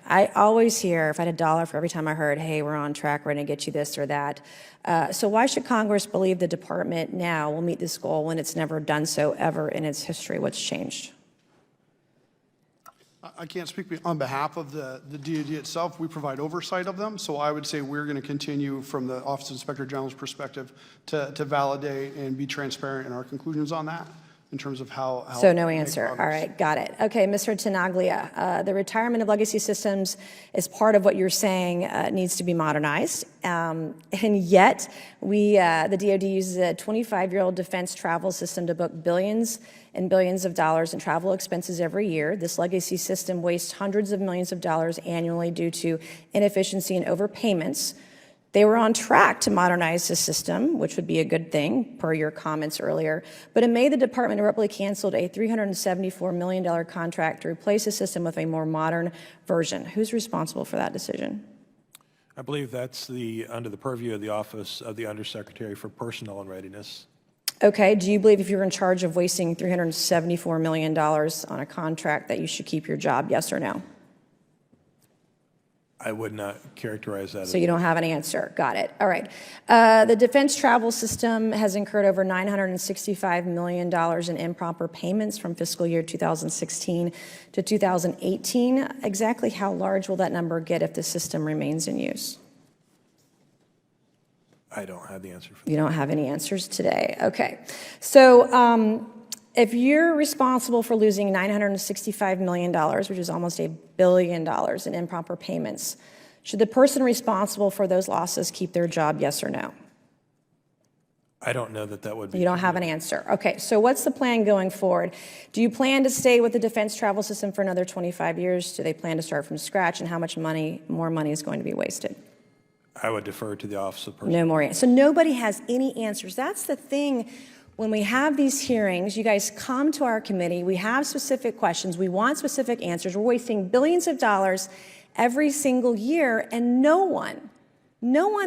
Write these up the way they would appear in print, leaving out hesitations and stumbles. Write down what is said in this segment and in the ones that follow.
I always hear, if I had $1 for every time I heard, hey, we're on track, we're going to get you this or that. So why should Congress believe the department now will meet this goal when it's never done so ever in its history? What's changed? I can't speak on behalf of the DoD itself. We provide oversight of them, so I would say we're going to continue from the Office of Inspector General's perspective to validate and be transparent in our conclusions on that in terms of how so no answer. All right, got it. Okay, Mr. Tenaglia, the retirement of legacy systems is part of what you're saying needs to be modernized, and yet the DoD uses a 25-year-old defense travel system to book billions and billions of dollars in travel expenses every year. This legacy system wastes hundreds of millions of dollars annually due to inefficiency and overpayments. They were on track to modernize the system, which would be a good thing, per your comments earlier. But in May, the department abruptly canceled a $374 million contract to replace the system with a more modern version. Who's responsible for that decision? I believe that's under the purview of the Office of the Undersecretary for Personnel and Readiness. Okay, do you believe if you're in charge of wasting $374 million on a contract that you should keep your job, yes or no? I would not characterize that. So you don't have an answer. Got it. All right. The defense travel system has incurred over $965 million in improper payments from fiscal year 2016 to 2018. Exactly how large will that number get if the system remains in use? I don't have the answer for that. You don't have any answers today. Okay. So if you're responsible for losing $965 million, which is almost $1 billion in improper payments, should the person responsible for those losses keep their job, yes or no? I don't know that would be. You don't have an answer. Okay, so what's the plan going forward? Do you plan to stay with the defense travel system for another 25 years? Do they plan to start from scratch? And how much more money is going to be wasted? I would defer to the Office of Personnel. No more. So nobody has any answers. That's the thing. When we have these hearings, you guys come to our committee, we have specific questions, we want specific answers, we're wasting billions of dollars every single year, and no one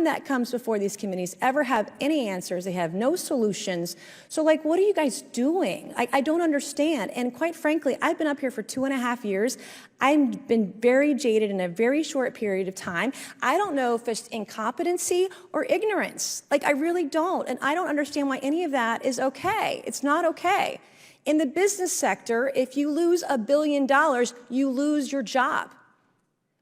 that comes before these committees ever have any answers. They have no solutions. So like, what are you guys doing? I don't understand. And quite frankly, I've been up here for 2.5 years. I've been very jaded in a very short period of time. I don't know if it's incompetency or ignorance. Like, I really don't. And I don't understand why any of that is okay. It's not okay. In the business sector, if you lose $1 billion, you lose your job.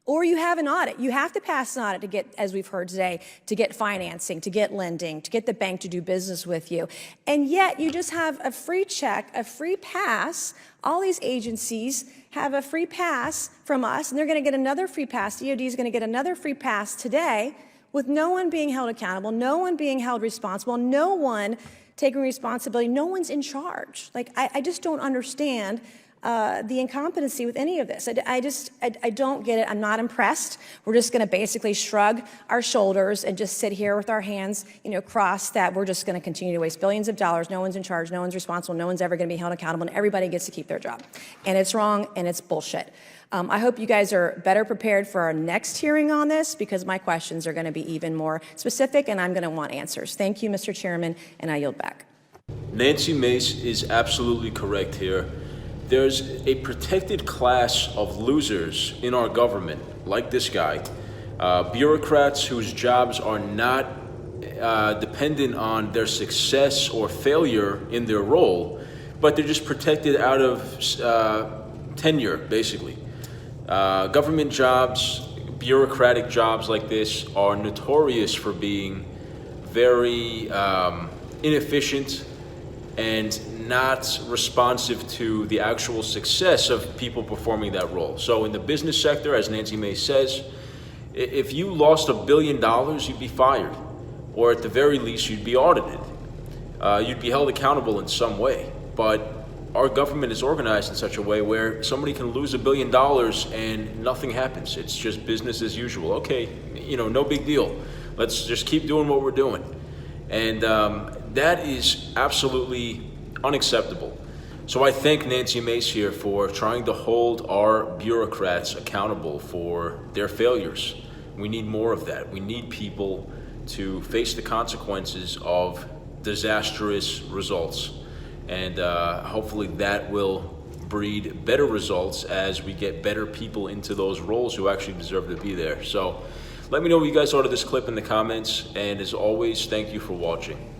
Or you have an audit. You have to pass an audit to get, as we've heard today, to get financing, to get lending, to get the bank to do business with you. And yet you just have a free check, a free pass. All these agencies have a free pass from us, and they're going to get another free pass. DoD is going to get another free pass today with no one being held accountable, no one being held responsible, no one taking responsibility, no one's in charge. Like, I just don't understand the incompetency with any of this. I don't get it. I'm not impressed. We're just going to basically shrug our shoulders and just sit here with our hands, crossed, that we're just going to continue to waste billions of dollars. No one's in charge. No one's responsible. No one's ever going to be held accountable, and everybody gets to keep their job. And it's wrong, and it's bullshit. I hope you guys are better prepared for our next hearing on this, because my questions are going to be even more specific, and I'm going to want answers. Thank you, Mr. Chairman, and I yield back. Nancy Mace is absolutely correct here. There's a protected class of losers in our government, like this guy, bureaucrats whose jobs are not dependent on their success or failure in their role, but they're just protected out of tenure, basically. Government jobs, bureaucratic jobs like this are notorious for being very inefficient and not responsive to the actual success of people performing that role. So in the business sector, as Nancy Mace says, if you lost $1 billion, you'd be fired, or at the very least, you'd be audited. You'd be held accountable in some way. But our government is organized in such a way where somebody can lose $1 billion and nothing happens. It's just business as usual. Okay, no big deal. Let's just keep doing what we're doing. And that is absolutely unacceptable. So I thank Nancy Mace here for trying to hold our bureaucrats accountable for their failures. We need more of that. We need people to face the consequences of disastrous results. And hopefully that will breed better results as we get better people into those roles who actually deserve to be there. So let me know what you guys thought of this clip in the comments, and as always, thank you for watching.